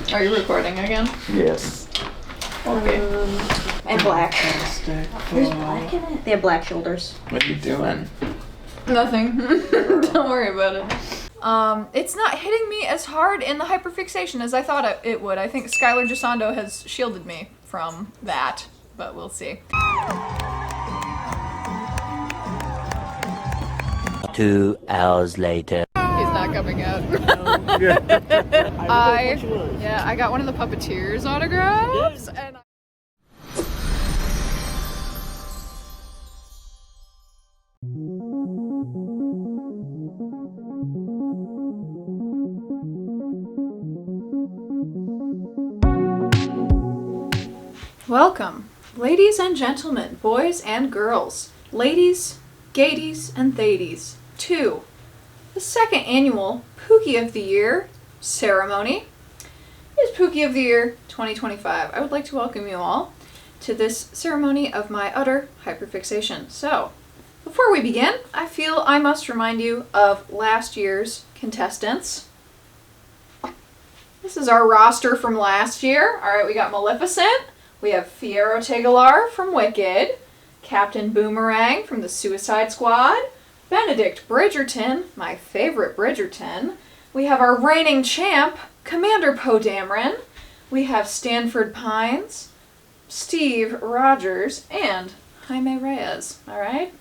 Are you recording again? Yes. Okay. And black. There's black in it. They have black shoulders. What are you doing? Nothing. Don't worry about it. It's not hitting me as hard in the hyperfixation as I thought it would. I think Skylar Gisondo has shielded me from that, but we'll see. 2 hours later. He's not coming out. I got one of the Puppeteers autographs, and welcome, ladies and gentlemen, boys and girls, ladies, gaities, and thadies, to the second annual Pookie of the Year ceremony. It is Pookie of the Year 2025. I would like to welcome you all to this ceremony of my utter hyperfixation. So, before we begin, I feel I must remind you of last year's contestants. This is our roster from last year. Alright, we got Maleficent, we have Fiyero Tegelar from Wicked, Captain Boomerang from the Suicide Squad, Benedict Bridgerton, my favorite Bridgerton. We have our reigning champ, Commander Poe Dameron. We have Stanford Pines, Steve Rogers, and Jaime Reyes. Alright?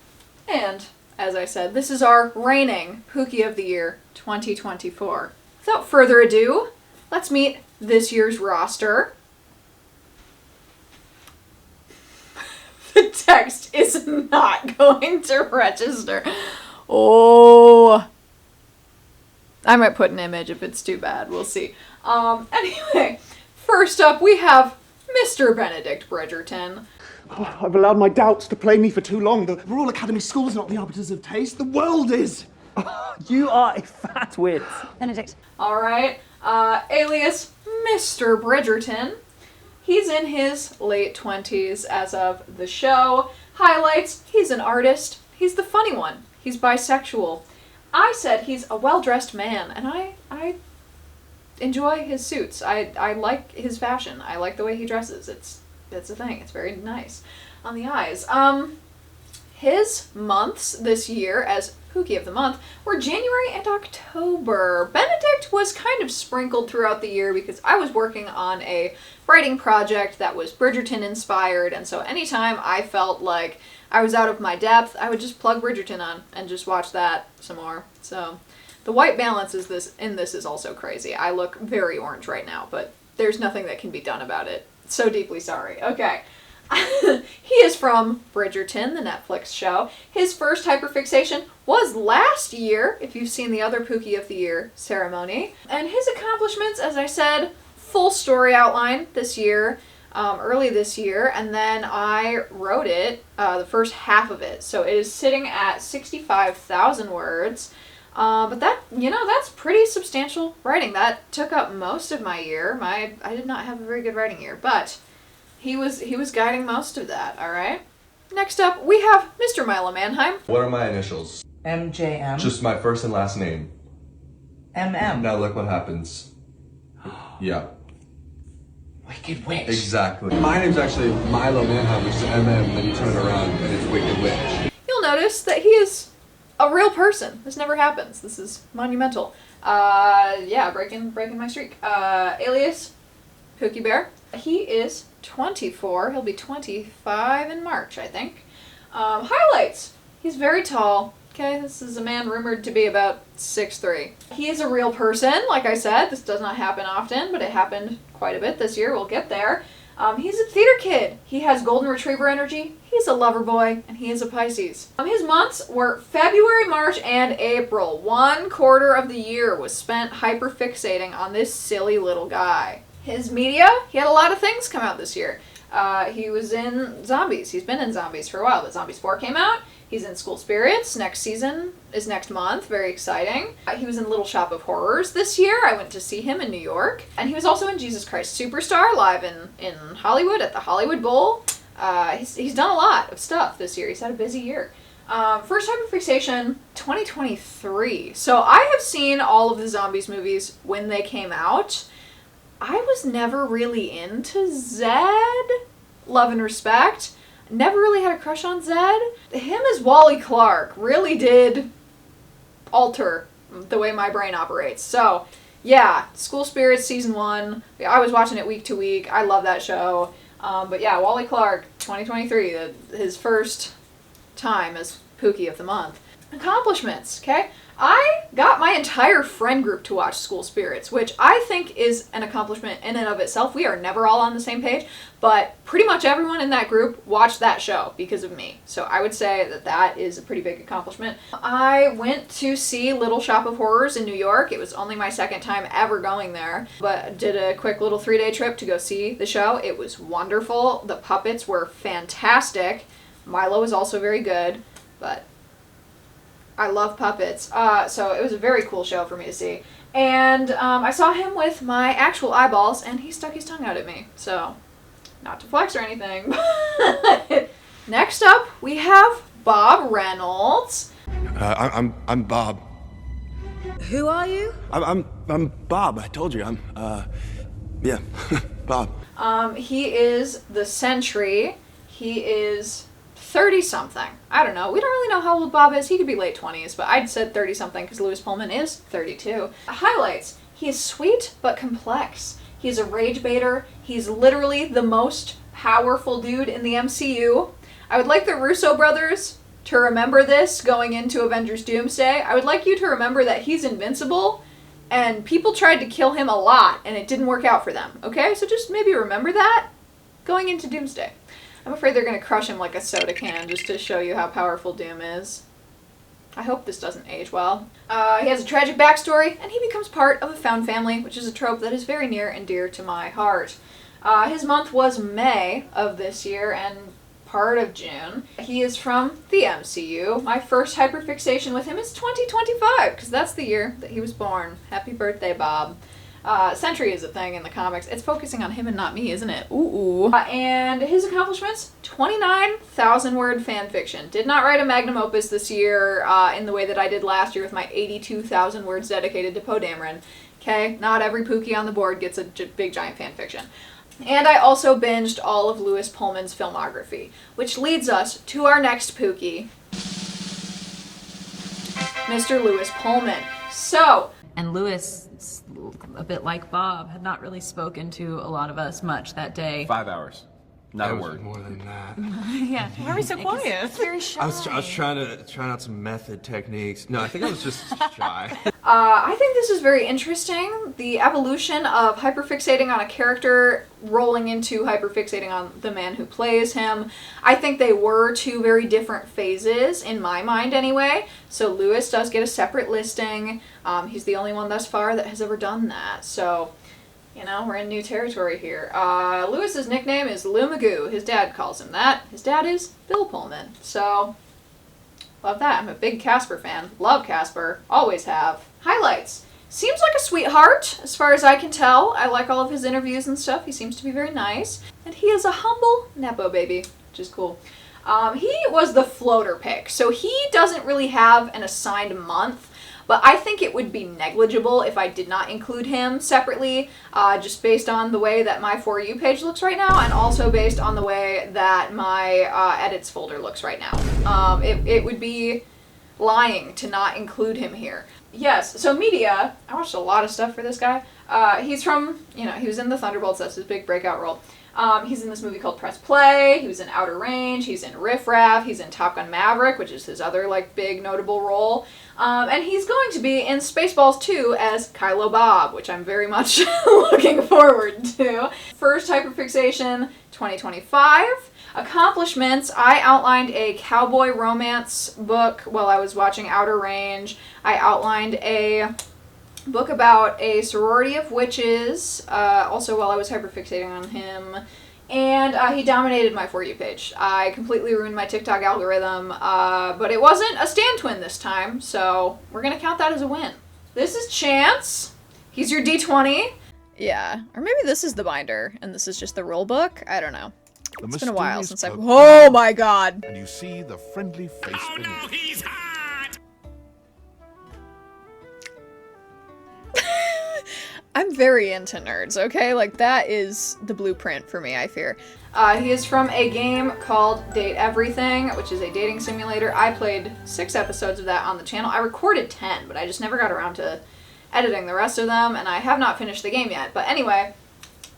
And, as I said, this is our reigning Pookie of the Year 2024. Without further ado, let's meet this year's roster. The text is not going to register. Oh. I might put an image if it's too bad. We'll see. Anyway, first up we have Mr. Benedict Bridgerton. Oh, I've allowed my doubts to play me for too long. The Royal Academy School's not the arbiters of taste. The world is. You are a fat wit. Benedict. Alright. Alias Mr. Bridgerton. He's in his late 20s as of the show. Highlights, he's an artist. He's the funny one. He's bisexual. I said he's a well-dressed man, and I enjoy his suits. I like his fashion. I like the way he dresses. It's a thing. It's very nice on the eyes. His months this year as Pookie of the Month were January and October. Benedict was kind of sprinkled throughout the year because I was working on a writing project that was Bridgerton inspired, and so anytime I felt like I was out of my depth, I would just plug Bridgerton on and just watch that some more. So the white balance in this is also crazy. I look very orange right now, but there's nothing that can be done about it. So deeply sorry. Okay. He is from Bridgerton, the Netflix show. His first hyperfixation was last year, if you've seen the other Pookie of the Year ceremony. And his accomplishments, as I said, full story outline this year, early this year, and then I wrote it, the first half of it. So it is sitting at 65,000 words. But that's pretty substantial writing. That took up most of my year. I did not have a very good writing year, but he was guiding most of that, alright? Next up, we have Mr. Milo Manheim. What are my initials? MJM. Just my first and last name. MM. Now look what happens. Yeah. Wicked Witch. Exactly. My name's actually Milo Manheim, which is MM, then you turn it around and it's Wicked Witch. You'll notice that he is a real person. This never happens. This is monumental. Breaking my streak. Alias Pookie Bear. He is 24. He'll be 25 in March, I think. Highlights. He's very tall. Okay, this is a man rumored to be about 6'3". He is a real person, like I said. This does not happen often, but it happened quite a bit this year. We'll get there. He's a theater kid. He has golden retriever energy. He's a lover boy, and he is a Pisces. His months were February, March, and April. 1/4 of the year was spent hyperfixating on this silly little guy. His media, he had a lot of things come out this year. He was in Zombies. He's been in Zombies for a while, but Zombies 4 came out. He's in School Spirits. Next season is next month. Very exciting. He was in Little Shop of Horrors this year. I went to see him in New York. And he was also in Jesus Christ Superstar live in Hollywood at the Hollywood Bowl. He's done a lot of stuff this year. He's had a busy year. First hyperfixation, 2023. So I have seen all of the Zombies movies when they came out. I was never really into Zed. Love and respect. Never really had a crush on Zed. Him as Wally Clark really did alter the way my brain operates. So, yeah, School Spirits Season 1. I was watching it week to week. I love that show. But yeah, Wally Clark, 2023, his first time as Pookie of the Month. Accomplishments, okay? I got my entire friend group to watch School Spirits, which I think is an accomplishment in and of itself. We are never all on the same page, but pretty much everyone in that group watched that show because of me. So I would say that that is a pretty big accomplishment. I went to see Little Shop of Horrors in New York. It was only my second time ever going there, but did a quick little 3-day trip to go see the show. It was wonderful. The puppets were fantastic. Milo was also very good, but I love puppets. So it was a very cool show for me to see. And I saw him with my actual eyeballs, and he stuck his tongue out at me. So, not to flex or anything. Next up, we have Bob Reynolds. I'm Bob. Who are you? I'm Bob. I told you. Yeah, Bob. He is the Sentry. He is 30-something. I don't know. We don't really know how old Bob is. He could be late 20s, but I'd said 30-something because Lewis Pullman is 32. Highlights. He is sweet but complex. He's a rage baiter. He's literally the most powerful dude in the MCU. I would like the Russo brothers to remember this going into Avengers Doomsday. I would like you to remember that he's invincible, and people tried to kill him a lot, and it didn't work out for them, okay? So just maybe remember that going into Doomsday. I'm afraid they're going to crush him like a soda can just to show you how powerful Doom is. I hope this doesn't age well. He has a tragic backstory, and he becomes part of a found family, which is a trope that is very near and dear to my heart. His month was May of this year and part of June. He is from the MCU. My first hyperfixation with him is 2025, because that's the year that he was born. Happy birthday, Bob. Sentry is a thing in the comics. It's focusing on him and not me, isn't it? Ooh. And his accomplishments, 29,000 word fan fiction. Did not write a magnum opus this year in the way that I did last year with my 82,000 words dedicated to Poe Dameron. Okay? Not every Pookie on the board gets a big giant fan fiction. And I also binged all of Lewis Pullman's filmography, which leads us to our next Pookie, Mr. Lewis Pullman. So, and Lewis, a bit like Bob, had not really spoken to a lot of us much that day. 5 hours. Not a That was word. more than that. Yeah. Why are we so quiet? Very shy. I was trying out some method techniques. No, I think I was just shy. I think this is very interesting. The evolution of hyperfixating on a character rolling into hyperfixating on the man who plays him. I think they were two very different phases, in my mind anyway. So Lewis does get a separate listing. He's the only one thus far that has ever done that. So, you know, we're in new territory here. Lewis's nickname is Lou Magoo. His dad calls him that. His dad is Bill Pullman. So, love that. I'm a big Casper fan. Love Casper. Always have. Highlights. Seems like a sweetheart, as far as I can tell. I like all of his interviews and stuff. He seems to be very nice. And he is a humble Nepo baby, which is cool. He was the floater pick, so he doesn't really have an assigned month, but I think it would be negligible if I did not include him separately, just based on the way that my For You page looks right now, and also based on the way that my edits folder looks right now. It would be lying to not include him here. Yes, so media, I watched a lot of stuff for this guy. He's from, he was in the Thunderbolts, that's his big breakout role. He's in this movie called Press Play, he was in Outer Range, he's in Riff Raff, he's in Top Gun Maverick, which is his other, big notable role. And he's going to be in Spaceballs 2 as Kylo Bob, which I'm very much looking forward to. First hyperfixation, 2025. Accomplishments, I outlined a cowboy romance book while I was watching Outer Range. I outlined a book about a sorority of witches, also while I was hyperfixating on him. And he dominated my For You page. I completely ruined my TikTok algorithm, but it wasn't a Stan twin this time, so we're going to count that as a win. This is Chance. He's your D20. Yeah, or maybe this is the binder, and this is just the rule book. I don't know. It's been a while since I've... Oh my god! And you see the friendly face beneath. No, he's hot! I'm very into nerds, okay? Like, that is the blueprint for me, I fear. He is from a game called Date Everything, which is a dating simulator. I played 6 episodes of that on the channel. I recorded 10, but I just never got around to editing the rest of them, and I have not finished the game yet. But anyway,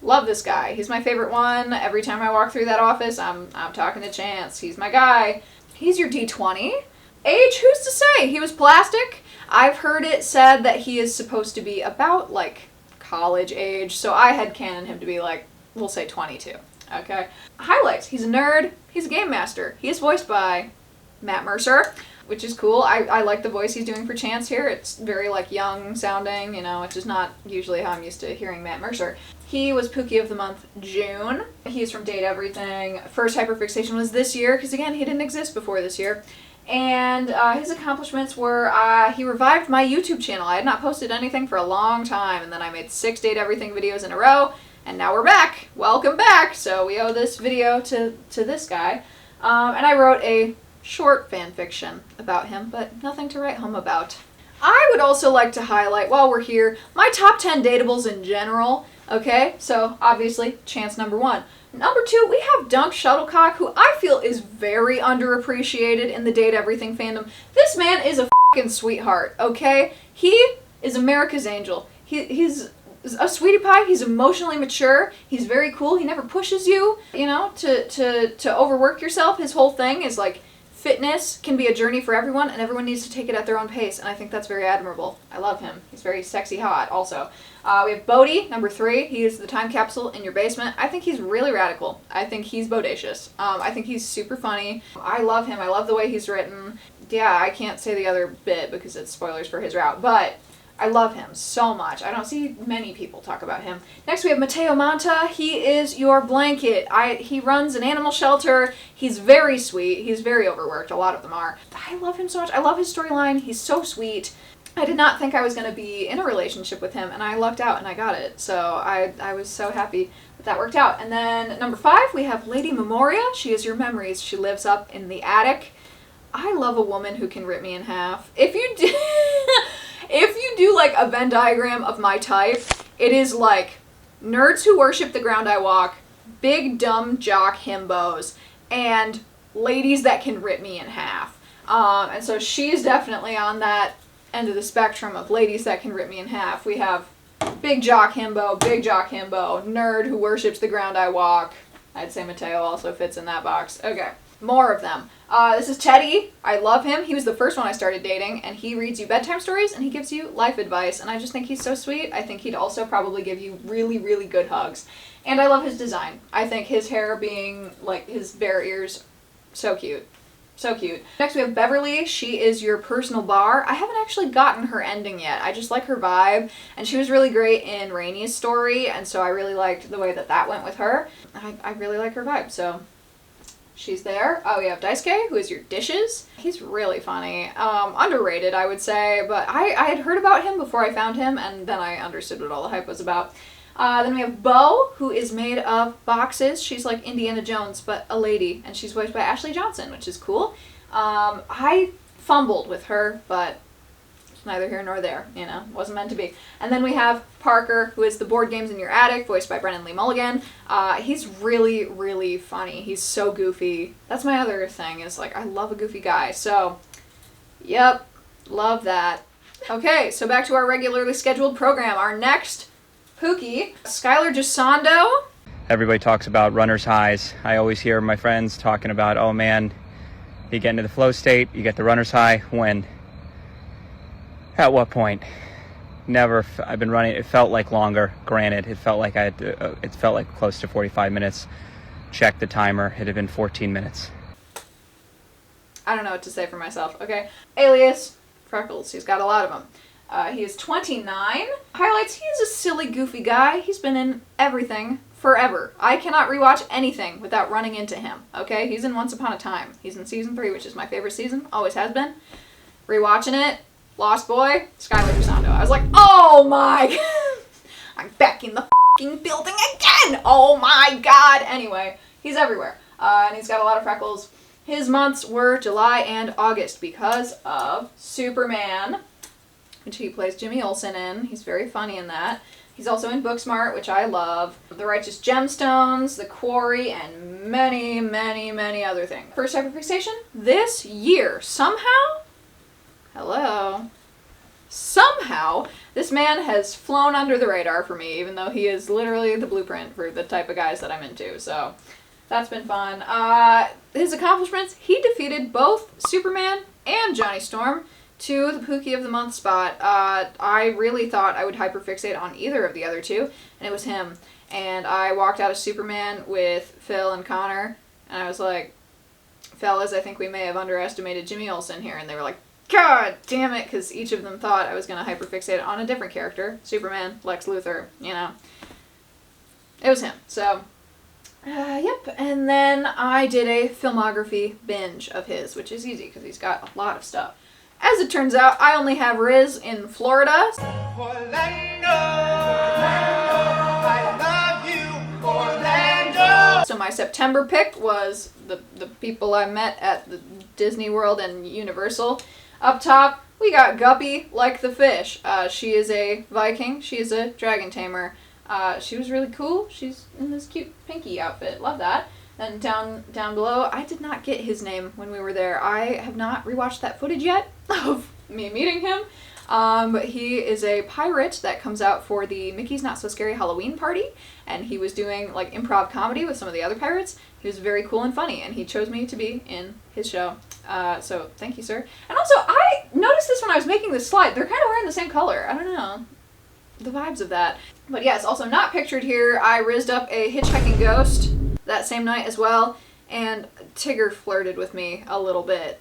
love this guy. He's my favorite one. Every time I walk through that office, I'm talking to Chance. He's my guy. He's your D20. Age, who's to say? He was plastic. I've heard it said that he is supposed to be about, like, college age, so I had canon him to be, like, we'll say 22. Okay. Highlights. He's a nerd. He's a game master. He is voiced by Matt Mercer, which is cool. I like the voice he's doing for Chance here. It's very, like, young sounding, you know, which is not usually how I'm used to hearing Matt Mercer. He was Pookie of the month, June. He's from Date Everything. First hyperfixation was this year, because again, he didn't exist before this year. And his accomplishments were, he revived my YouTube channel. I had not posted anything for a long time, and then I made 6 Date Everything videos in a row, and now we're back. Welcome back. So we owe this video to this guy. And I wrote a short fan fiction about him, but nothing to write home about. I would also like to highlight, while we're here, my top 10 dateables in general. Okay, so obviously, Chance number 1. Number 2, we have Dunk Shuttlecock, who I feel is very underappreciated in the Date Everything fandom. This man is a fucking sweetheart, okay? He is America's angel. He's a sweetie pie. He's emotionally mature. He's very cool. He never pushes you, you know, to overwork yourself. His whole thing is like, fitness can be a journey for everyone, and everyone needs to take it at their own pace, and I think that's very admirable. I love him. He's very sexy hot, also. We have Bodie, number 3. He is the time capsule in your basement. I think he's really radical. I think he's bodacious. I think he's super funny. I love him. I love the way he's written. Yeah, I can't say the other bit because it's spoilers for his route, but I love him so much. I don't see many people talk about him. Next we have Mateo Manta. He is your blanket. He runs an animal shelter. He's very sweet. He's very overworked. A lot of them are. I love him so much. I love his storyline. He's so sweet. I did not think I was going to be in a relationship with him, and I lucked out and I got it. So I was so happy that worked out. And then number 5, we have Lady Memoria. She is your memories. She lives up in the attic. I love a woman who can rip me in half. If you do... If you do, like, a Venn diagram of my type, it is, like, nerds who worship the ground I walk, big, dumb jock himbos, and ladies that can rip me in half. And so she's definitely on that end of the spectrum of ladies that can rip me in half. We have big jock himbo, nerd who worships the ground I walk. I'd say Mateo also fits in that box. Okay. More of them. This is Teddy. I love him. He was the first one I started dating, and he reads you bedtime stories, and he gives you life advice, and I just think he's so sweet. I think he'd also probably give you really, really good hugs. And I love his design. I think his hair being, like, his bare ears, so cute. So cute. Next we have Beverly. She is your personal bar. I haven't actually gotten her ending yet. I just like her vibe, and she was really great in Rainy's story, and so I really liked the way that that went with her. I really like her vibe, so... she's there. We have Daisuke, who is your dishes. He's really funny. Underrated, I would say, but I had heard about him before I found him, and then I understood what all the hype was about. Then we have Bo, who is made of boxes. She's like Indiana Jones, but a lady, and she's voiced by Ashley Johnson, which is cool. I fumbled with her, but it's neither here nor there, you know, wasn't meant to be. And then we have Parker, who is the board games in your attic, voiced by Brennan Lee Mulligan. He's really, really funny. He's so goofy. That's my other thing, is like, I love a goofy guy. So, yep, love that. Okay, so back to our regularly scheduled program. Our next Pookie, Skylar Gisondo. Everybody talks about runner's highs. I always hear my friends talking about, oh man, you get into the flow state, you get the runner's high. When? At what point? Never. I've been running. It felt like longer. Granted, it felt like it felt like close to 45 minutes. Check the timer. It had been 14 minutes. I don't know what to say for myself. Okay. Alias Freckles. He's got a lot of them. He is 29. Highlights. He is a silly, goofy guy. He's been in everything forever. I cannot rewatch anything without running into him. Okay. He's in Once Upon a Time. He's in season 3, which is my favorite season. Always has been. Rewatching it. Lost Boy, Skylar Gisondo. I was like, oh my, I'm back in the fucking building again. Oh my god. Anyway, he's everywhere. And he's got a lot of freckles. His months were July and August because of Superman, which he plays Jimmy Olsen in. He's very funny in that. He's also in Booksmart, which I love, The Righteous Gemstones, The Quarry, and many, many, many other things. First hyperfixation, this year, somehow, somehow, this man has flown under the radar for me, even though he is literally the blueprint for the type of guys that I'm into, so that's been fun. His accomplishments, he defeated both Superman and Johnny Storm to the Pookie of the Month spot. I really thought I would hyperfixate on either of the other two, and it was him. And I walked out of Superman with Phil and Connor, and I was like, fellas, I think we may have underestimated Jimmy Olsen here. And they were like, God damn it, because each of them thought I was going to hyperfixate on a different character. Superman, Lex Luthor, you know. It was him. So, yep. And then I did a filmography binge of his, which is easy because he's got a lot of stuff. As it turns out, I only have Riz in Florida. Orlando, I love you, Orlando. So my September pick was the people I met at the Disney World and Universal. Up top, we got Guppy, like the fish. She is a Viking. She is a dragon tamer. She was really cool. She's in this cute pinky outfit. Love that. And down below, I did not get his name when we were there. I have not rewatched that footage yet of me meeting him. But he is a pirate that comes out for the Mickey's Not So Scary Halloween party. And he was doing like improv comedy with some of the other pirates. He was very cool and funny, and he chose me to be in his show. So thank you, sir. And also, I noticed this when I was making this slide. They're kind of wearing the same color. I don't know. The vibes of that. But yes, also not pictured here, I rizzed up a hitchhiking ghost that same night as well, and Tigger flirted with me a little bit,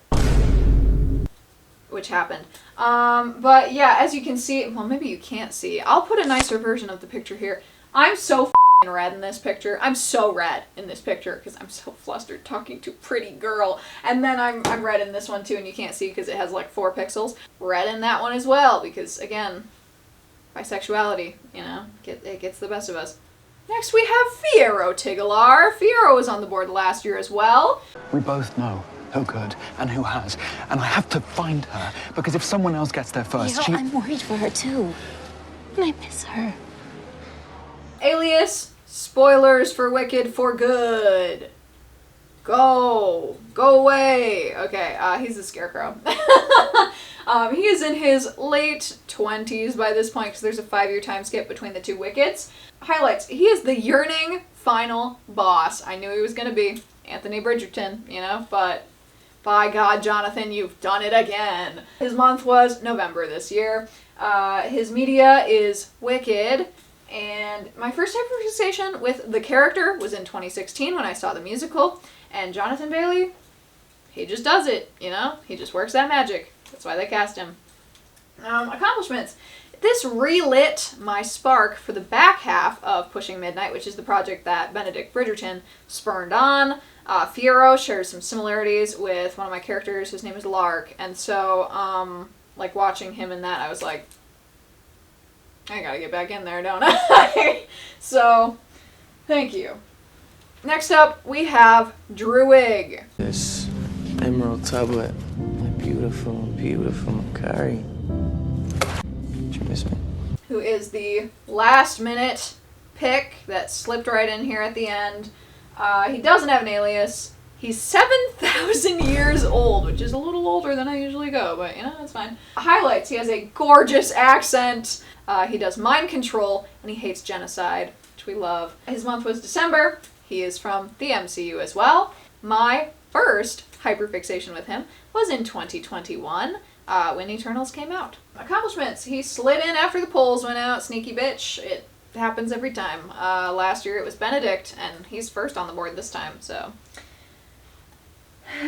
which happened. But yeah, as you can see, well, maybe you can't see. I'll put a nicer version of the picture here. I'm so f***ing red in this picture. I'm so red in this picture because I'm so flustered talking to pretty girl. And then I'm red in this one too, and you can't see because it has like 4 pixels. Red in that one as well because, again, bisexuality, you know, it gets the best of us. Next we have Fiyero Tigalar. Fiyero was on the board last year as well. We both know who could and who has, and I have to find her, because if someone else gets there first, I'm worried for her too. And I miss her. Alias, spoilers for Wicked for good. Go away. Okay, he's a scarecrow. He is in his late 20s by this point because there's a 5-year time skip between the 2 Wickeds. Highlights. He is the yearning final boss. I knew he was going to be Anthony Bridgerton, you know, but by God, Jonathan, you've done it again. His month was November this year. His media is Wicked. And my first hyperfixation with the character was in 2016 when I saw the musical. And Jonathan Bailey, he just does it, you know? He just works that magic. That's why they cast him. Accomplishments. This relit my spark for the back half of Pushing Midnight, which is the project that Benedict Bridgerton spurned on. Fiyero shares some similarities with one of my characters. His name is Lark. And so, like, watching him in that, I was like, I gotta get back in there, don't I? So, thank you. Next up, we have Druig. This emerald tablet, my beautiful, beautiful Makari. Did you miss me? Who is the last minute pick that slipped right in here at the end. He doesn't have an alias. He's 7,000 years old, which is a little older than I usually go, but you know, that's fine. Highlights, he has a gorgeous accent. He does mind control, and he hates genocide, which we love. His month was December. He is from the MCU as well. My first hyperfixation with him was in 2021 when Eternals came out. Accomplishments. He slid in after the polls went out. Sneaky bitch. It happens every time. Last year it was Benedict, and he's first on the board this time, so.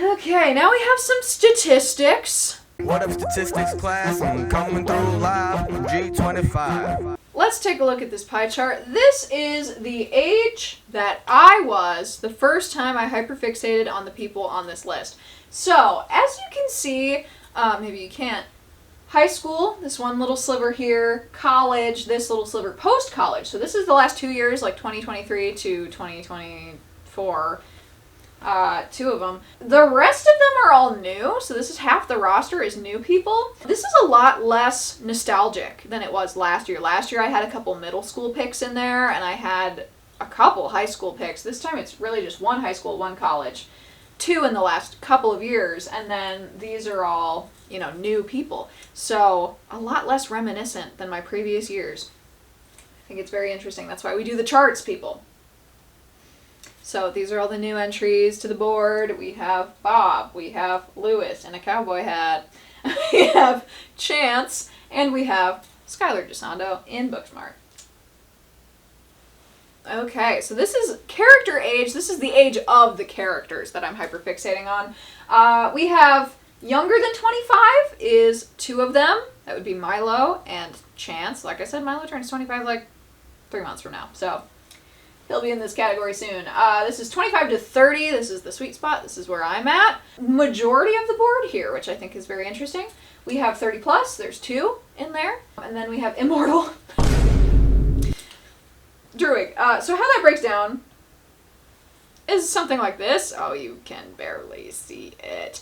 Okay, now we have some statistics. What up, statistics class? I'm coming through live on G25. Let's take a look at this pie chart. This is the age that I was the first time I hyperfixated on the people on this list. So, as you can see, maybe you can't, high school, this one little sliver here, college, this little sliver, post-college. So this is the last 2 years, like 2023 to 2024. 2 of them. The rest of them are all new, so this is half the roster is new people. This is a lot less nostalgic than it was last year. Last year I had a couple middle school picks in there, and I had a couple high school picks. This time it's really just 1 high school, 1 college. 2 in the last couple of years, and then these are all, you know, new people. So a lot less reminiscent than my previous years. I think it's very interesting. That's why we do the charts, people. So these are all the new entries to the board. We have Bob, we have Lewis in a cowboy hat, we have Chance, and we have Skylar Gisando in Booksmart. Okay, so this is character age. This is the age of the characters that I'm hyperfixating on. We have younger than 25 is 2 of them. That would be Milo and Chance. Like I said, Milo turns 25 like 3 months from now, so he'll be in this category soon. This is 25 to 30. This is the sweet spot. This is where I'm at. Majority of the board here, which I think is very interesting. We have 30 plus. There's 2 in there. And then we have Immortal. Druid. So how that breaks down is something like this. Oh, you can barely see it.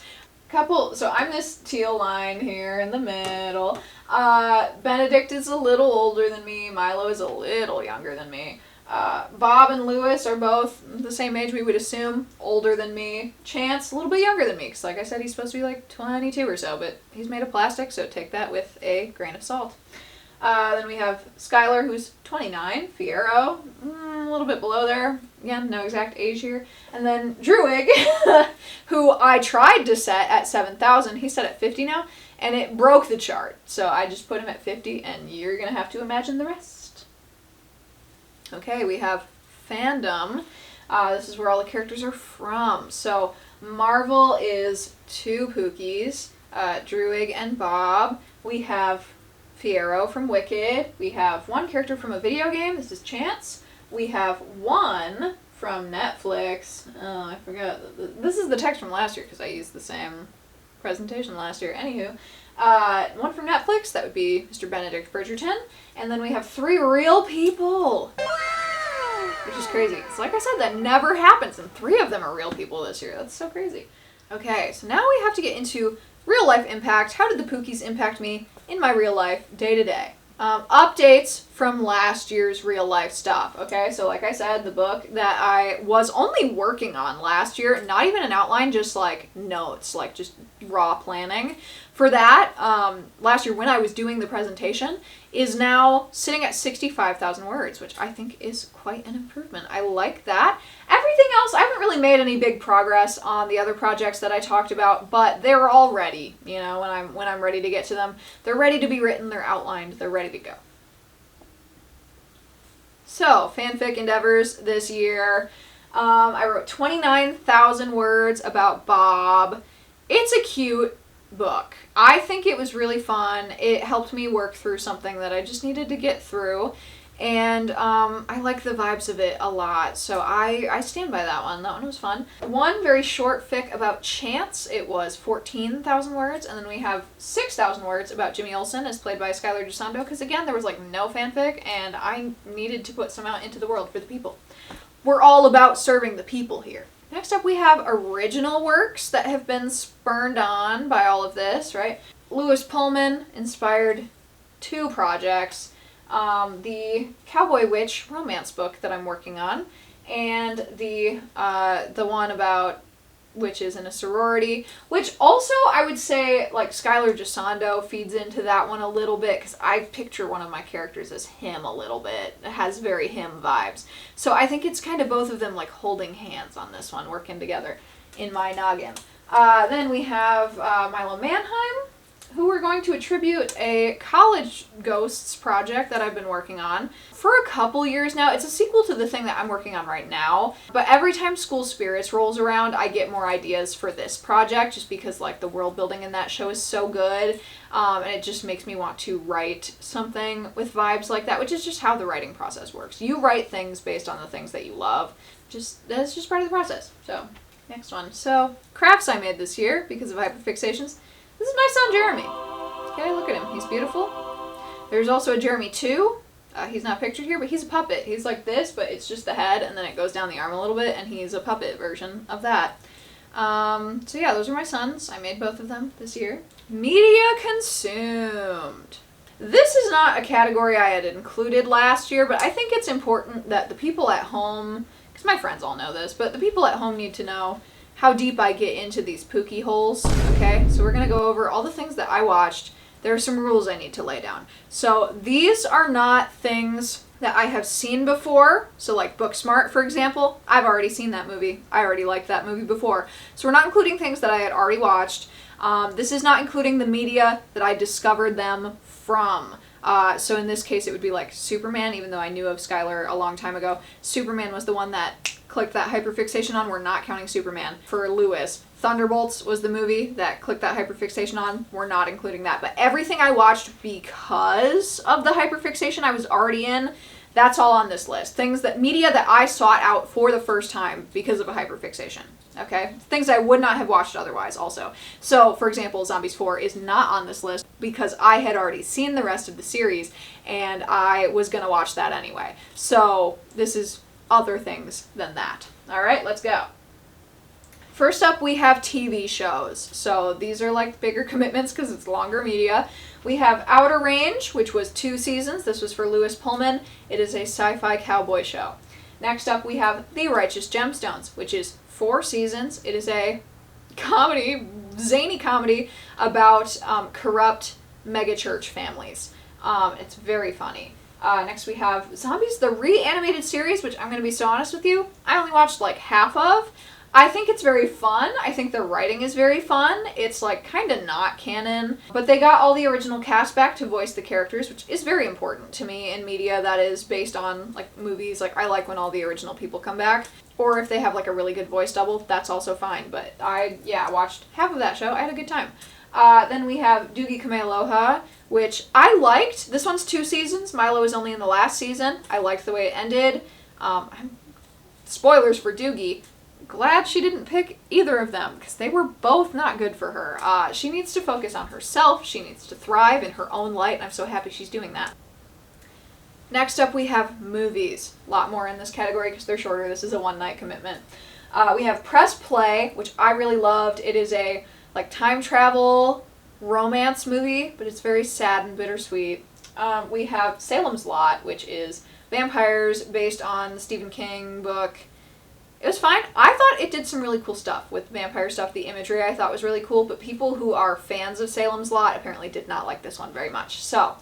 So I'm this teal line here in the middle. Benedict is a little older than me. Milo is a little younger than me. Bob and Lewis are both the same age, we would assume, older than me. Chance, a little bit younger than me, because like I said, he's supposed to be like 22 or so, but he's made of plastic, so take that with a grain of salt. Then we have Skylar, who's 29, Fierro, a little bit below there. Again, no exact age here. And then Druid, who I tried to set at 7,000. He's set at 50 now, and it broke the chart. So I just put him at 50, and you're going to have to imagine the rest. Okay, we have fandom. This is where all the characters are from. So Marvel is 2 Pookies, Druid and Bob. We have Fierro from Wicked. We have 1 character from a video game. This is Chance. We have 1 from Netflix. Oh, I forgot. This is the text from last year because I used the same presentation last year. Anywho, 1 from Netflix. That would be Mr. Benedict Bridgerton. And then we have 3 real people, which is crazy. So like I said, that never happens, and 3 of them are real people this year. That's so crazy. Okay, so now we have to get into real life impact. How did the Pookies impact me in my real life day to day? Updates from last year's real life stuff. Okay, so like I said, the book that I was only working on last year, not even an outline, just like notes, like just raw planning. For that, last year when I was doing the presentation, is now sitting at 65,000 words, which I think is quite an improvement. I like that. Everything else, I haven't really made any big progress on the other projects that I talked about, but they're all ready. You know, when I'm ready to get to them, they're ready to be written, they're outlined, they're ready to go. So, fanfic endeavors this year. I wrote 29,000 words about Bob. It's a cute book. I think it was really fun. It helped me work through something that I just needed to get through, and I like the vibes of it a lot, so I stand by that one. That one was fun. 1 very short fic about Chance. It was 14,000 words, and then we have 6,000 words about Jimmy Olsen, as played by Skylar Gisando, because again, there was like no fanfic, and I needed to put some out into the world for the people. We're all about serving the people here. Next up, we have original works that have been spurned on by all of this, right? Lewis Pullman inspired 2 projects. The Cowboy Witch romance book that I'm working on, and the one about witches in a sorority, which also I would say like Skylar Gisando feeds into that one a little bit, because I picture one of my characters as him a little bit. It has very him vibes. So I think it's kind of both of them like holding hands on this one, working together in my noggin. Then we have Milo Mannheim, who we're going to attribute a college ghosts project that I've been working on for a couple years now. It's a sequel to the thing that I'm working on right now, but every time School Spirits rolls around, I get more ideas for this project, just because like the world building in that show is so good, and it just makes me want to write something with vibes like that, which is just how the writing process works. You write things based on the things that you love. That's just part of the process. So, next one. So, crafts I made this year because of hyperfixations. This is my son Jeremy. Okay, look at him. He's beautiful. There's also a Jeremy 2. He's not pictured here, but he's a puppet. He's like this, but it's just the head, and then it goes down the arm a little bit, and he's a puppet version of that. So yeah, those are my sons. I made both of them this year. Media consumed. This is not a category I had included last year, but I think it's important that the people at home, because my friends all know this, but the people at home need to know how deep I get into these Pookie holes, okay? So we're going to go over all the things that I watched. There are some rules I need to lay down. So these are not things that I have seen before. So like Booksmart, for example, I've already seen that movie. I already liked that movie before. So we're not including things that I had already watched. This is not including the media that I discovered them from. So in this case, it would be like Superman, even though I knew of Skylar a long time ago. Superman was the one that clicked that hyperfixation on. We're not counting Superman. For Lewis, Thunderbolts was the movie that clicked that hyperfixation on. We're not including that. But everything I watched because of the hyperfixation I was already in, that's all on this list. Things that, media that I sought out for the first time because of a hyperfixation. Okay? Things I would not have watched otherwise also. So, for example, Zombies 4 is not on this list because I had already seen the rest of the series and I was going to watch that anyway. So, this is other things than that. Alright, let's go. First up, we have TV shows. So these are like bigger commitments because it's longer media. We have Outer Range, which was 2 seasons. This was for Lewis Pullman. It is a sci-fi cowboy show. Next up, we have The Righteous Gemstones, which is 4 seasons. It is a comedy, zany comedy about corrupt megachurch families. It's very funny. Next we have Zombies, the reanimated series, which I'm going to be so honest with you, I only watched like half of. I think it's very fun. I think the writing is very fun. It's like kind of not canon, but they got all the original cast back to voice the characters, which is very important to me in media that is based on like movies. Like I like when all the original people come back, or if they have like a really good voice double, that's also fine. But I watched half of that show. I had a good time. Then we have Doogie Kamealoha, which I liked. This one's 2 seasons. Milo was only in the last season. I liked the way it ended. Spoilers for Doogie. Glad she didn't pick either of them because they were both not good for her. She needs to focus on herself. She needs to thrive in her own light, and I'm so happy she's doing that. Next up, we have movies. A lot more in this category because they're shorter. This is a one-night commitment. We have Press Play, which I really loved. It is a like time travel romance movie, but it's very sad and bittersweet. We have Salem's Lot, which is vampires based on the Stephen King book. It was fine. I thought it did some really cool stuff with vampire stuff. The imagery I thought was really cool, but people who are fans of Salem's Lot apparently did not like this one very much. So,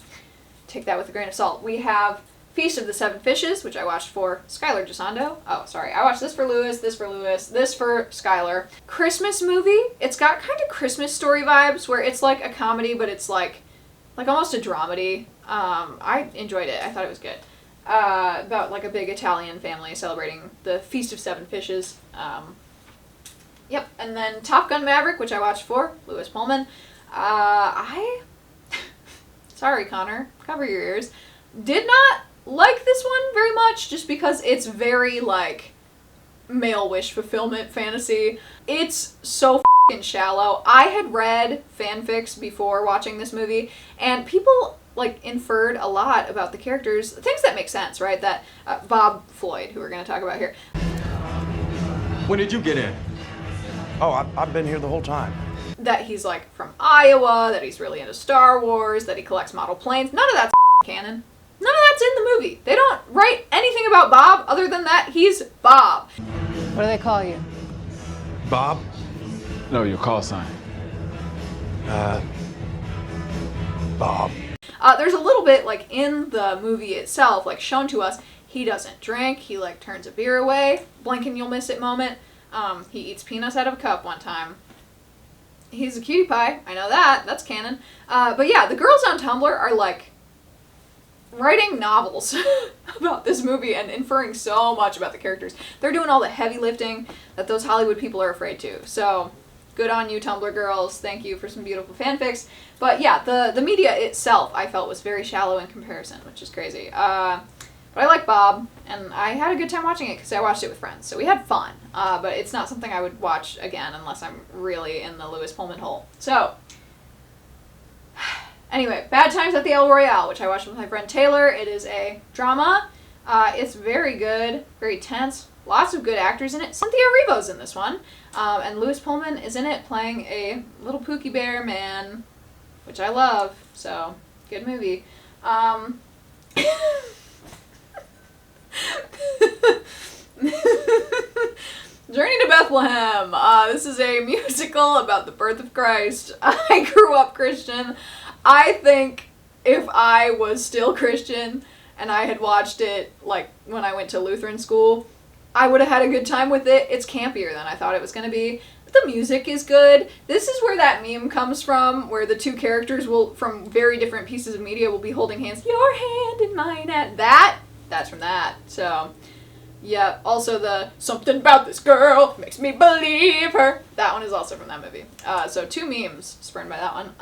take that with a grain of salt. We have Feast of the Seven Fishes, which I watched for Skylar Gisondo. Oh, sorry. I watched this for Lewis, this for Lewis, this for Skylar. Christmas movie. It's got kind of Christmas story vibes where it's like a comedy, but it's like almost a dramedy. I enjoyed it. I thought it was good. About like a big Italian family celebrating the Feast of Seven Fishes. Yep, and then Top Gun Maverick, which I watched for Lewis Pullman. Sorry, Connor, cover your ears. Did not like this one very much, just because it's very like male wish fulfillment fantasy. It's so f***ing shallow. I had read fanfics before watching this movie, and people like inferred a lot about the characters, things that make sense, right? That Bob Floyd, who we're going to talk about here. When did you get in? Oh, I've been here the whole time. That he's like from Iowa, that he's really into Star Wars, that he collects model planes. None of that's canon. None of that's in the movie. They don't write anything about Bob other than that he's Bob. What do they call you? Bob? No, your call sign. Bob. There's a little bit, like, in the movie itself, like, shown to us, he doesn't drink, he, like, turns a beer away, blink and you'll miss it moment. He eats peanuts out of a cup one time. He's a cutie pie, I know that, that's canon. But yeah, the girls on Tumblr are, like, writing novels about this movie and inferring so much about the characters. They're doing all the heavy lifting that those Hollywood people are afraid to, so good on you, Tumblr girls. Thank you for some beautiful fanfics. But yeah, the media itself I felt was very shallow in comparison, which is crazy. But I like Bob, and I had a good time watching it because I watched it with friends, so we had fun. But it's not something I would watch again unless I'm really in the Lewis Pullman hole. So, Anyway, Bad Times at the El Royale, which I watched with my friend Taylor. It is a drama. It's very good, very tense. Lots of good actors in it. Cynthia Erivo's in this one. And Louis Pullman is in it playing a little Pookie Bear man, which I love. So, good movie. Journey to Bethlehem. This is a musical about the birth of Christ. I grew up Christian. I think if I was still Christian and I had watched it like when I went to Lutheran school, I would have had a good time with it. It's campier than I thought it was going to be. But the music is good. This is where that meme comes from, where the two characters will, from very different pieces of media, will be holding hands. Your hand in mine. That's from that. So, yeah. Also the something about this girl makes me believe her. That one is also from that movie. So 2 memes spurned by that one.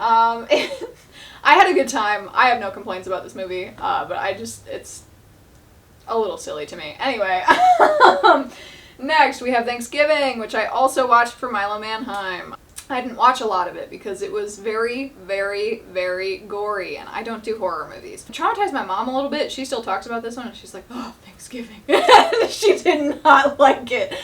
I had a good time. I have no complaints about this movie, but it's a little silly to me. Anyway, next we have Thanksgiving, which I also watched for Milo Manheim. I didn't watch a lot of it because it was very, very, very gory, and I don't do horror movies. It traumatized my mom a little bit. She still talks about this one, and she's like, oh, Thanksgiving. She did not like it.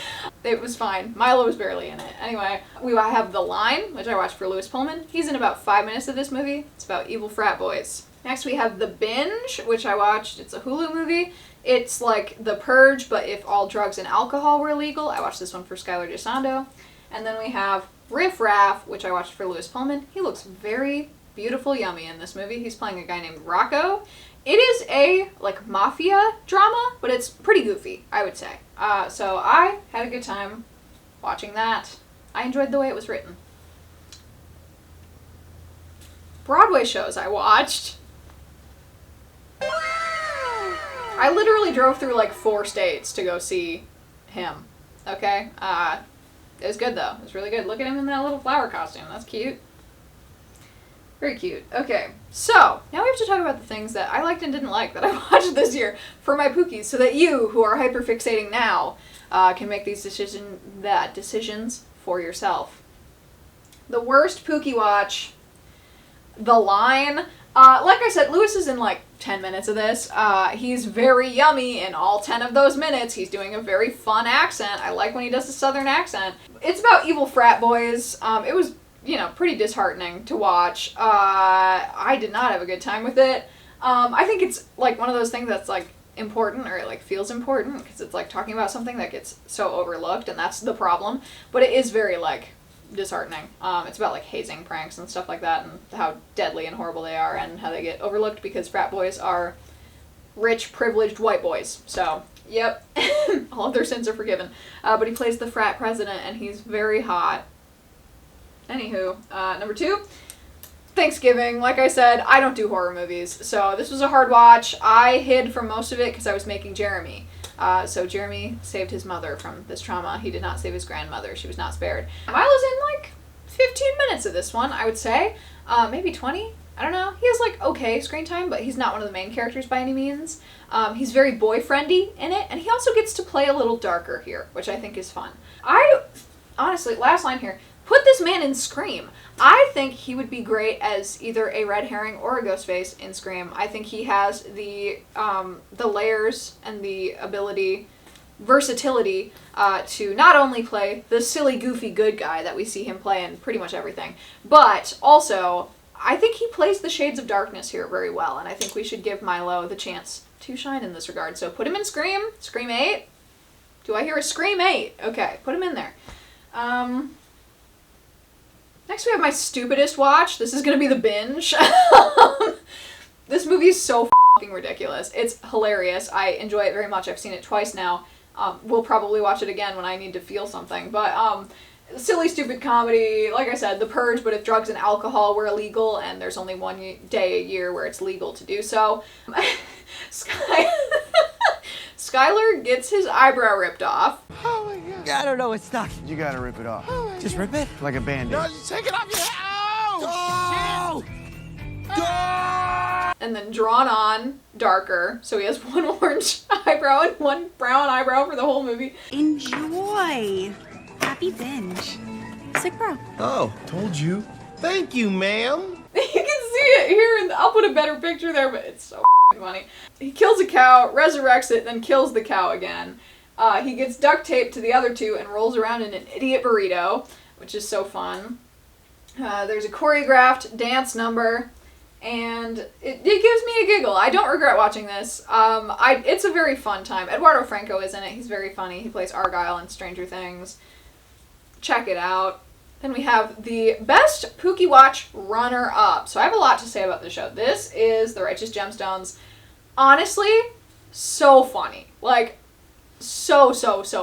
It was fine. Milo was barely in it. Anyway, I have The Line, which I watched for Louis Pullman. He's in about 5 minutes of this movie. It's about evil frat boys. Next we have The Binge, which I watched. It's a Hulu movie. It's like The Purge, but if all drugs and alcohol were illegal. I watched this one for Skylar DeSando. And then we have Riff Raff, which I watched for Louis Pullman. He looks very beautiful, yummy in this movie. He's playing a guy named Rocco. It is a, like, mafia drama, but it's pretty goofy, I would say. So I had a good time watching that. I enjoyed the way it was written. Broadway shows I watched. I literally drove through like 4 states to go see him. Okay? It was good though. It was really good. Look at him in that little flower costume. That's cute. Very cute. Okay, so now we have to talk about the things that I liked and didn't like that I watched this year for my Pookies, so that you, who are hyperfixating now, can make these decisions for yourself. The worst Pookie watch, The Line. Like I said, Louis is in like 10 minutes of this. He's very yummy in all 10 of those minutes. He's doing a very fun accent. I like when he does a southern accent. It's about evil frat boys. It was, pretty disheartening to watch. I did not have a good time with it. I think it's like one of those things that's like important, or it like feels important, because it's like talking about something that gets so overlooked, and that's the problem. But it is very like disheartening. It's about like hazing pranks and stuff like that, and how deadly and horrible they are, and how they get overlooked because frat boys are rich, privileged white boys. So, yep, all of their sins are forgiven. But he plays the frat president, and he's very hot. Anywho, number 2, Thanksgiving. Like I said, I don't do horror movies, so this was a hard watch. I hid from most of it because I was making Jeremy. So Jeremy saved his mother from this trauma. He did not save his grandmother. She was not spared. Milo's in like 15 minutes of this one, I would say. Maybe 20? I don't know. He has like okay screen time, but he's not one of the main characters by any means. He's very boyfriendy in it, and he also gets to play a little darker here, which I think is fun. Honestly, last line here, put this man in Scream. I think he would be great as either a red herring or a Ghostface in Scream. I think he has the layers and the versatility to not only play the silly, goofy good guy that we see him play in pretty much everything, but also I think he plays the shades of darkness here very well, and I think we should give Milo the chance to shine in this regard. So put him in Scream. Scream 8. Do I hear a Scream 8? Okay, put him in there. Next we have my stupidest watch. This is gonna be The Binge. This movie is so f***ing ridiculous. It's hilarious. I enjoy it very much. I've seen it twice now. We'll probably watch it again when I need to feel something. But silly, stupid comedy. Like I said, The Purge, but if drugs and alcohol were illegal, and there's only one day a year where it's legal to do so. Skylar gets his eyebrow ripped off. Oh my god. I don't know, it's stuck. You gotta rip it off. Oh Just rip it? Like a band-aid. No, just take it off your head. Oh, shit. And then drawn on darker, so he has one orange eyebrow and one brown eyebrow for the whole movie. Enjoy. Happy binge. Sick bro. Oh, told you. Thank you, ma'am. You can see it here, and I'll put a better picture there, but it's so funny. He kills a cow, resurrects it, then kills the cow again. He gets duct taped to the other two and rolls around in an idiot burrito, which is so fun. There's a choreographed dance number, and it gives me a giggle. I don't regret watching this. It's a very fun time. Eduardo Franco is in it. He's very funny. He plays Argyle in Stranger Things. Check it out. Then we have the best Pookie Watch runner-up. So I have a lot to say about this show. This is The Righteous Gemstones. Honestly, so funny. Like, so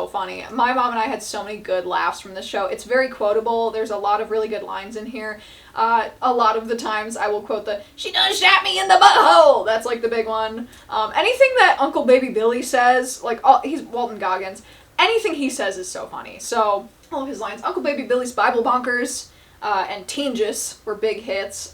funny. My mom and I had so many good laughs from this show. It's very quotable. There's a lot of really good lines in here. A lot of the times I will quote the, "She done shot me in the butthole!" That's like the big one. Anything that Uncle Baby Billy says, like, he's Walton Goggins, anything he says is so funny. So, all of his lines. Uncle Baby Billy's Bible Bonkers and Teen Jesus were big hits.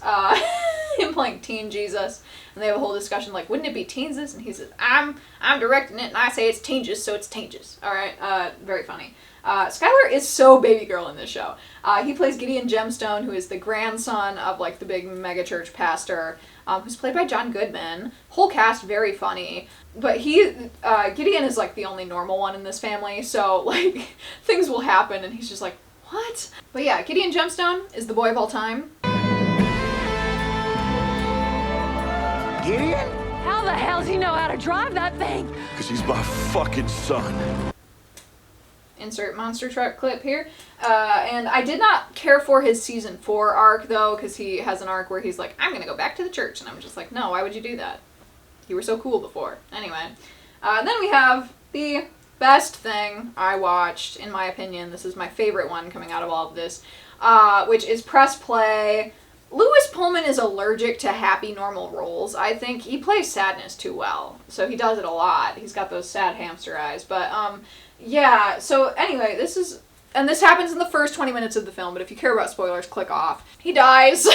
Him playing Teen Jesus. And they have a whole discussion like, wouldn't it be Teensus? And he says, I'm directing it, and I say it's Teensus, so it's Teensus. Alright, very funny. Skylar is so baby girl in this show. He plays Gideon Gemstone, who is the grandson of, like, the big megachurch pastor, who's played by John Goodman. Whole cast, very funny. But Gideon is, like, the only normal one in this family, so, like, things will happen, and he's just like, what? But yeah, Gideon Gemstone is the boy of all time. Gideon? How the hell does he know how to drive that thing? Because he's my fucking son. Insert monster truck clip here. And I did not care for his season 4 arc, though, because he has an arc where he's like, I'm going to go back to the church. And I'm just like, no, why would you do that? You were so cool before. Anyway. Then we have the best thing I watched, in my opinion. This is my favorite one coming out of all of this, which is Press Play. Lewis Pullman is allergic to happy, normal roles. I think he plays sadness too well. So he does it a lot. He's got those sad hamster eyes. But, yeah. So, anyway, this happens in the first 20 minutes of the film, but if you care about spoilers, click off. He dies.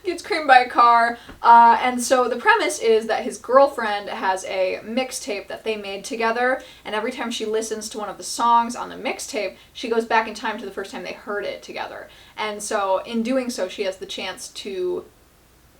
Gets creamed by a car. And so the premise is that his girlfriend has a mixtape that they made together, and every time she listens to one of the songs on the mixtape, she goes back in time to the first time they heard it together. And so in doing so, she has the chance to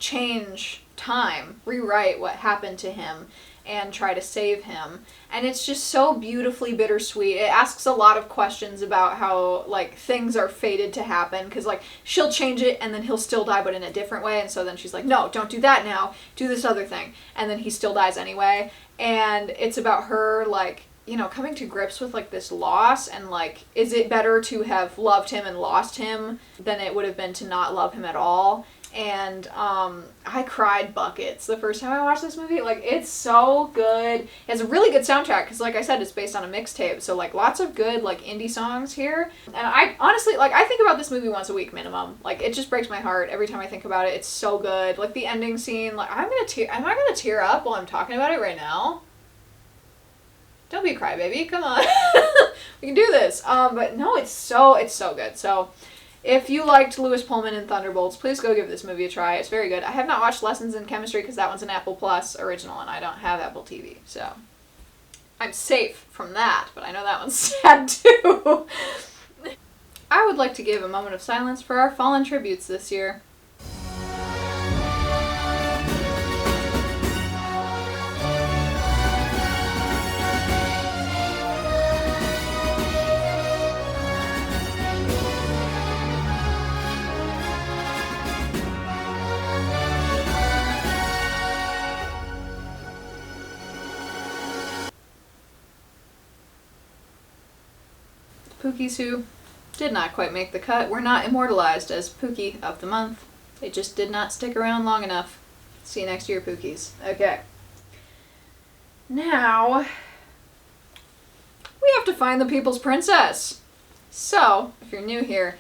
change time, rewrite what happened to him, and try to save him. And it's just so beautifully bittersweet. It asks a lot of questions about how, like, things are fated to happen, because, like, she'll change it and then he'll still die, but in a different way. And so then she's like, no, don't do that now, do this other thing. And then he still dies anyway. And it's about her, like, you know, coming to grips with, like, this loss, and, like, is it better to have loved him and lost him than it would have been to not love him at all? And I cried buckets the first time I watched this movie. Like, it's so good. It has a really good soundtrack because, like I said, it's based on a mixtape. So, like, lots of good, like, indie songs here. And I honestly, like, I think about this movie once a week minimum. Like, it just breaks my heart every time I think about it. It's so good. Like, the ending scene, like, am I gonna tear up while I'm talking about it right now? Don't be a crybaby. Come on. We can do this. But no, it's so good. So, if you liked Lewis Pullman in Thunderbolts, please go give this movie a try. It's very good. I have not watched Lessons in Chemistry because that one's an Apple Plus original and I don't have Apple TV, so I'm safe from that, but I know that one's sad too. I would like to give a moment of silence for our fallen tributes this year. Pookies who did not quite make the cut were not immortalized as Pookie of the Month. They just did not stick around long enough. See you next year, Pookies. Okay. Now, we have to find the People's Princess. So, if you're new here,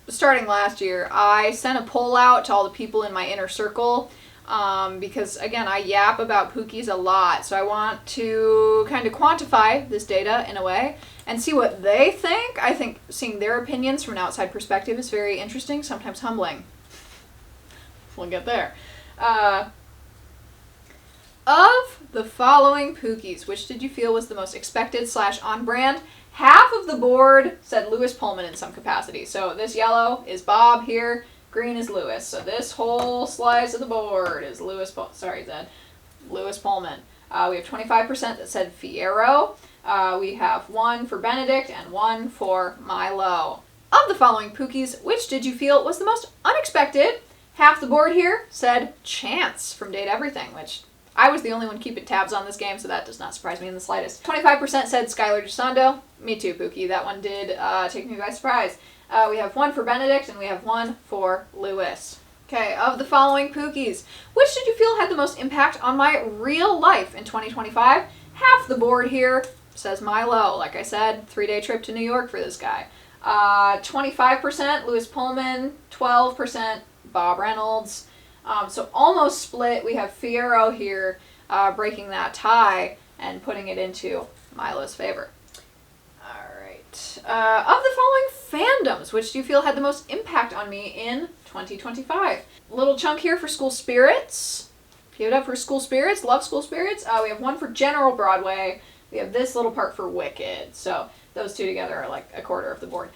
starting last year, I sent a poll out to all the people in my inner circle because, again, I yap about Pookies a lot, so I want to kind of quantify this data in a way and see what they think. I think seeing their opinions from an outside perspective is very interesting, sometimes humbling. We'll get there. Of the following Pookies, which did you feel was the most expected / on brand? Half of the board said Lewis Pullman in some capacity. So this yellow is Bob here. green is Lewis. So this whole slice of the board is Lewis Pullman. We have 25% that said Fierro. We have 1 for Benedict and 1 for Milo. Of the following Pookies, which did you feel was the most unexpected? Half the board here said Chance from Date Everything, which I was the only one keeping tabs on this game, so that does not surprise me in the slightest. 25% said Skylar Gisondo. Me too, Pookie. That one did take me by surprise. We have 1 for Benedict and we have 1 for Lewis. Okay, of the following Pookies, which did you feel had the most impact on my real life in 2025? Half the board here says Milo. Like I said, 3-day trip to New York for this guy. 25% Lewis Pullman, 12% Bob Reynolds. So almost split. We have Fierro here breaking that tie and putting it into Milo's favor. Alright. Of the following fandoms, which do you feel had the most impact on me in 2025? Little chunk here for School Spirits. Give it up for School Spirits. Love School Spirits. We have 1 for General Broadway. We have this little part for Wicked. So those two together are like a quarter of the board.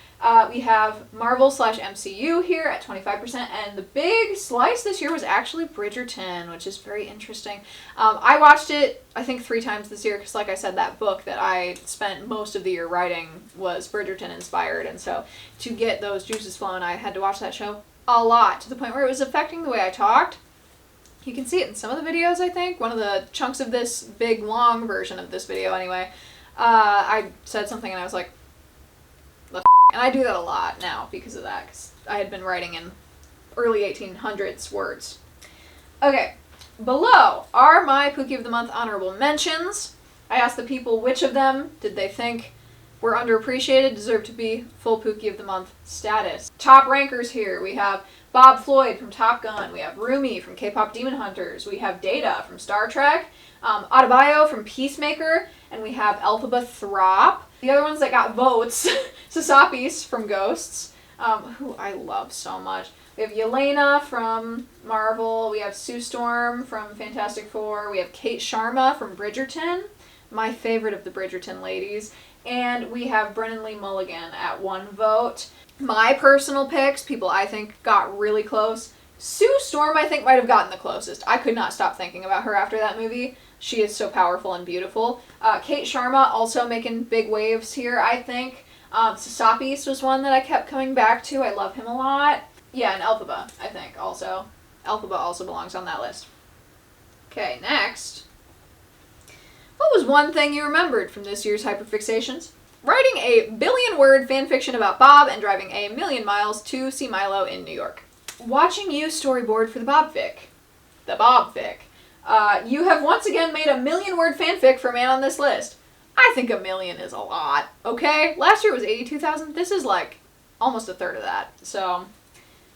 We have Marvel/MCU here at 25%, and the big slice this year was actually Bridgerton, which is very interesting. I watched it, I think, 3 times this year, because like I said, that book that I spent most of the year writing was Bridgerton inspired, and so to get those juices flowing, I had to watch that show a lot, to the point where it was affecting the way I talked. You can see it in some of the videos, I think. One of the chunks of this big, long version of this video, anyway. I said something and I was like, the f***? And I do that a lot now because of that, because I had been writing in early 1800s words. Okay, below are my Pookie of the Month honorable mentions. I asked the people which of them did they think were underappreciated, deserve to be full Pookie of the Month status. Top rankers here, we have Bob Floyd from Top Gun, we have Rumi from K-Pop Demon Hunters, we have Data from Star Trek, Adebayo from Peacemaker, and we have Elphaba Throp. The other ones that got votes, Sasapis from Ghosts, who I love so much. We have Yelena from Marvel, we have Sue Storm from Fantastic Four, we have Kate Sharma from Bridgerton, my favorite of the Bridgerton ladies, and we have Brennan Lee Mulligan at 1 vote. My personal picks, people I think got really close. Sue Storm I think might have gotten the closest. I could not stop thinking about her after that movie. She is so powerful and beautiful. Kate Sharma also making big waves here, I think. Sasapis was one that I kept coming back to. I love him a lot. Yeah, and Elphaba, I think, also. Elphaba also belongs on that list. Okay, next. What was one thing you remembered from this year's Hyperfixations? Writing a billion-word fanfiction about Bob and driving a million miles to see Milo in New York. Watching you storyboard for the Bobfic. The Bobfic. You have once again made a million-word fanfic for a man on this list. I think a million is a lot, okay? Last year was 82,000. This is like almost a third of that. So,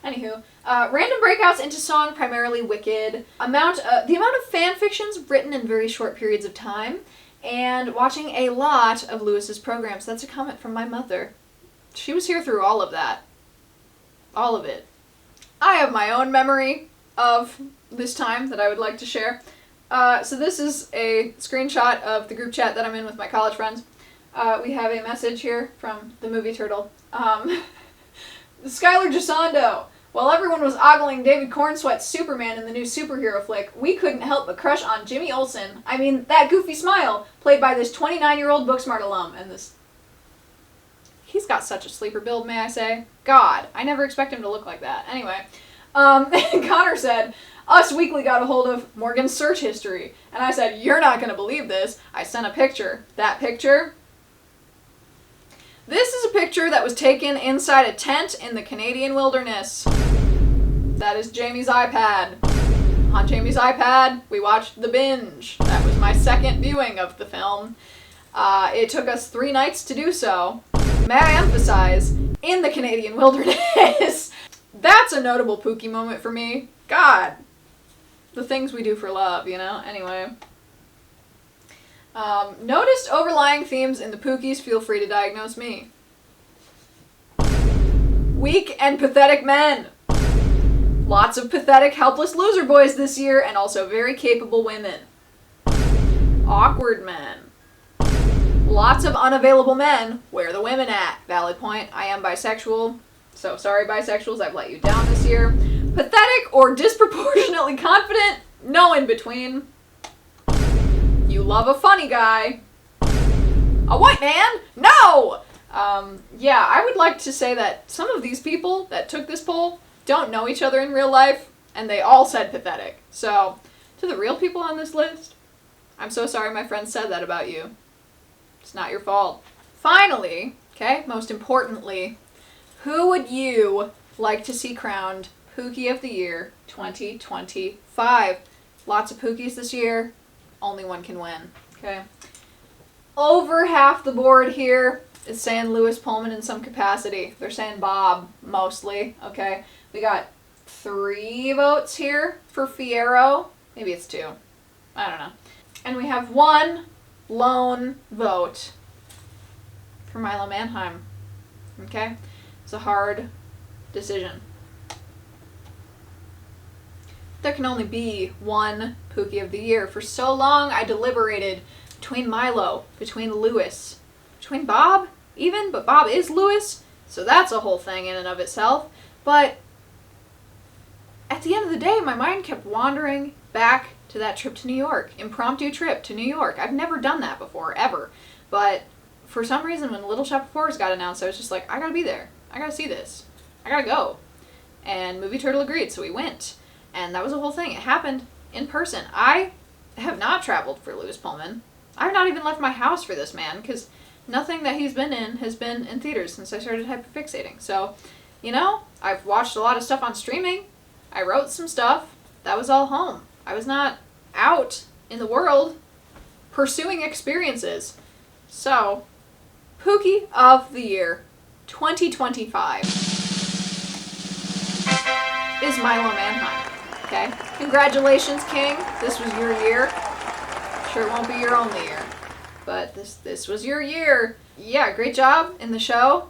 anywho. Random breakouts into song, primarily Wicked. The amount of fanfictions written in very short periods of time. And watching a lot of Lewis's programs. That's a comment from my mother. She was here through all of that. All of it. I have my own memory of this time that I would like to share. So this is a screenshot of the group chat that I'm in with my college friends. We have a message here from the movie Turtle. Skylar Gisondo. While everyone was ogling David Cornsweet's Superman in the new superhero flick, we couldn't help but crush on Jimmy Olsen. I mean, that goofy smile, played by this 29-year-old Booksmart alum. And this... He's got such a sleeper build, may I say. God, I never expect him to look like that. Anyway, Connor said, Us Weekly got a hold of Morgan's search history. And I said, you're not going to believe this. I sent a picture. That picture... This is a picture that was taken inside a tent in the Canadian wilderness. That is Jamie's iPad. On Jamie's iPad, we watched The Binge. That was my second viewing of the film. It took us 3 nights to do so. May I emphasize, in the Canadian wilderness. That's a notable Pookie moment for me. God. The things we do for love, you know? Anyway. Noticed overlying themes in the Pookies, feel free to diagnose me. Weak and pathetic men. Lots of pathetic, helpless loser boys this year, and also very capable women. Awkward men. Lots of unavailable men. Where are the women at? Valid point. I am bisexual. So sorry, bisexuals, I've let you down this year. Pathetic or disproportionately confident? No in between. You love a funny guy. A white man? No! Yeah, I would like to say that some of these people that took this poll don't know each other in real life, and they all said pathetic. So, to the real people on this list, I'm so sorry my friends said that about you. It's not your fault. Finally, okay, most importantly, who would you like to see crowned Pookie of the Year 2025? Lots of Pookies this year. Only one can win, okay? Over half the board here is saying Lewis Pullman in some capacity. They're saying Bob, mostly, okay? We got 3 votes here for Fierro. Maybe it's 2. I don't know. And we have 1 lone vote for Milo Manheim, okay? It's a hard decision. There can only be one Pookie of the Year. For so long, I deliberated between Milo, between Lewis, between Bob, even, but Bob is Lewis, so that's a whole thing in and of itself. But at the end of the day, my mind kept wandering back to that trip to New York, impromptu trip to New York. I've never done that before, ever. But for some reason, when Little Shop of Horrors got announced, I was just like, I gotta be there. I gotta see this. I gotta go. And Movie Turtle agreed, so we went. And that was a whole thing. It happened in person. I have not traveled for Lewis Pullman. I've not even left my house for this man, because nothing that he's been in has been in theaters since I started hyperfixating. So, you know, I've watched a lot of stuff on streaming. I wrote some stuff. That was all home. I was not out in the world pursuing experiences. So, Pookie of the Year 2025 is Milo Manheim. Okay? Congratulations, King. This was your year. Sure it won't be your only year, but this was your year. Yeah, great job in the show.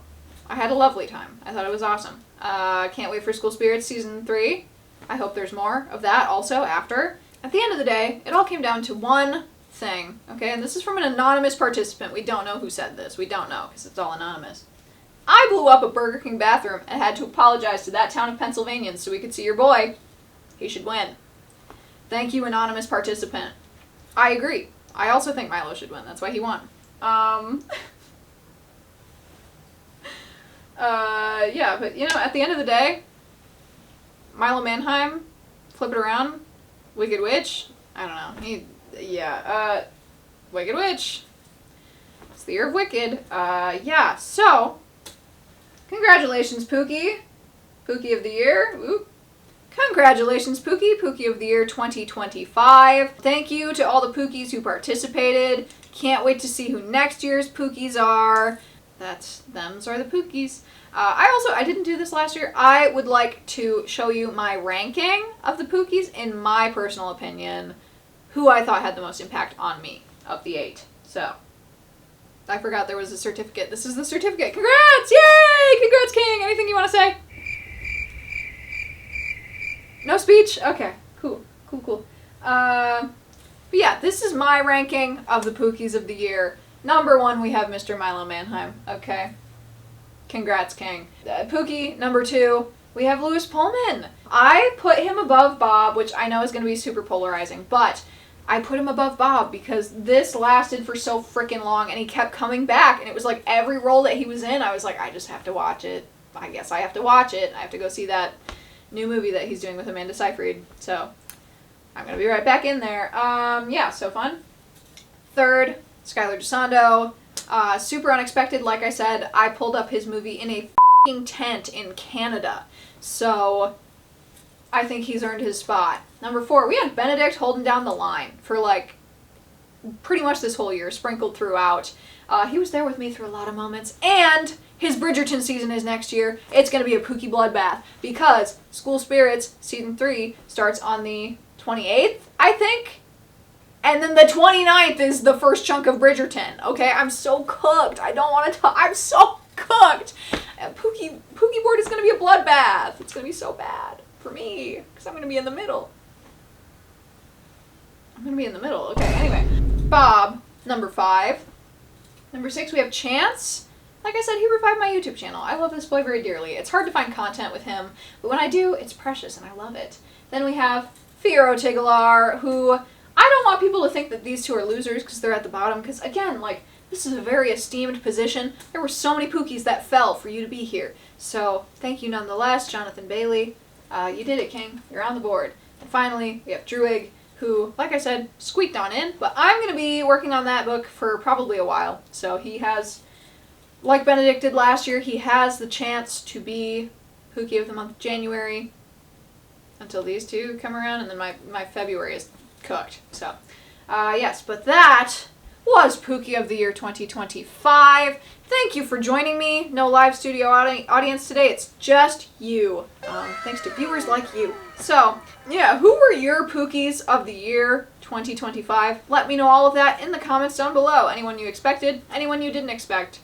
I had a lovely time. I thought it was awesome. Can't wait for School Spirits Season 3. I hope there's more of that also after. At the end of the day, it all came down to one thing, okay? And this is from an anonymous participant. We don't know who said this. We don't know, because it's all anonymous. I blew up a Burger King bathroom and had to apologize to that town of Pennsylvanians so we could see your boy. He should win. Thank you, anonymous participant. I agree. I also think Milo should win. That's why he won. Yeah, but, you know, at the end of the day, Milo Manheim, flip it around, Wicked Witch, I don't know. Wicked Witch. It's the year of Wicked. Yeah, so, congratulations, Pookie. Pookie of the Year. Oop. Congratulations, Pookie. Pookie of the Year 2025. Thank you to all the Pookies who participated. Can't wait to see who next year's Pookies are. Them's are the Pookies. I didn't do this last year. I would like to show you my ranking of the Pookies, in my personal opinion, who I thought had the most impact on me of the 8. So, I forgot there was a certificate. This is the certificate. Congrats! Yay! Congrats, King! Anything you want to say? No speech? Okay. Cool. But yeah, this is my ranking of the Pookies of the year. Number 1, we have Mr. Milo Manheim. Okay. Congrats, King. Pookie, number 2, we have Lewis Pullman. I put him above Bob, which I know is going to be super polarizing, but I put him above Bob because this lasted for so freaking long and he kept coming back, and it was like every role that he was in, I was like, I just have to watch it. I guess I have to watch it. I have to go see that new movie that he's doing with Amanda Seyfried. So, I'm going to be right back in there. Yeah, so fun. 3rd, Skylar DeSando. Super unexpected, like I said. I pulled up his movie in a f***ing tent in Canada. So, I think he's earned his spot. Number 4, we had Benedict holding down the line for, like, pretty much this whole year, sprinkled throughout. He was there with me through a lot of moments. And his Bridgerton season is next year. It's going to be a Pookie bloodbath because School Spirits Season 3 starts on the 28th, I think. And then the 29th is the first chunk of Bridgerton. Okay, I'm so cooked. I don't want to talk. I'm so cooked. Pookie board is going to be a bloodbath. It's going to be so bad for me because I'm going to be in the middle. Okay, anyway. Bob, number 5. Number 6, we have Chance. Like I said, he revived my YouTube channel. I love this boy very dearly. It's hard to find content with him, but when I do, it's precious and I love it. Then we have Fiero Tiglar, who I don't want people to think that these two are losers because they're at the bottom, because again, like, this is a very esteemed position. There were so many Pookies that fell for you to be here. So thank you nonetheless, Jonathan Bailey. You did it, King. You're on the board. And finally, we have Druig, who, like I said, squeaked on in, but I'm going to be working on that book for probably a while. So he has, like Benedict did last year, he has the chance to be Pookie of the month of January until these two come around, and then my February is cooked. So, yes, but that was Pookie of the Year 2025. Thank you for joining me. No live studio audience today. It's just you. Thanks to viewers like you. So, yeah, who were your Pookies of the Year 2025? Let me know all of that in the comments down below. Anyone you expected? Anyone you didn't expect?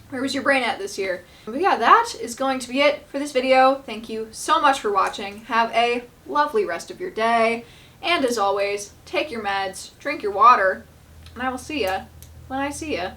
Where was your brain at this year? But yeah, that is going to be it for this video. Thank you so much for watching. Have a lovely rest of your day. And as always, take your meds, drink your water, and I will see ya when I see ya.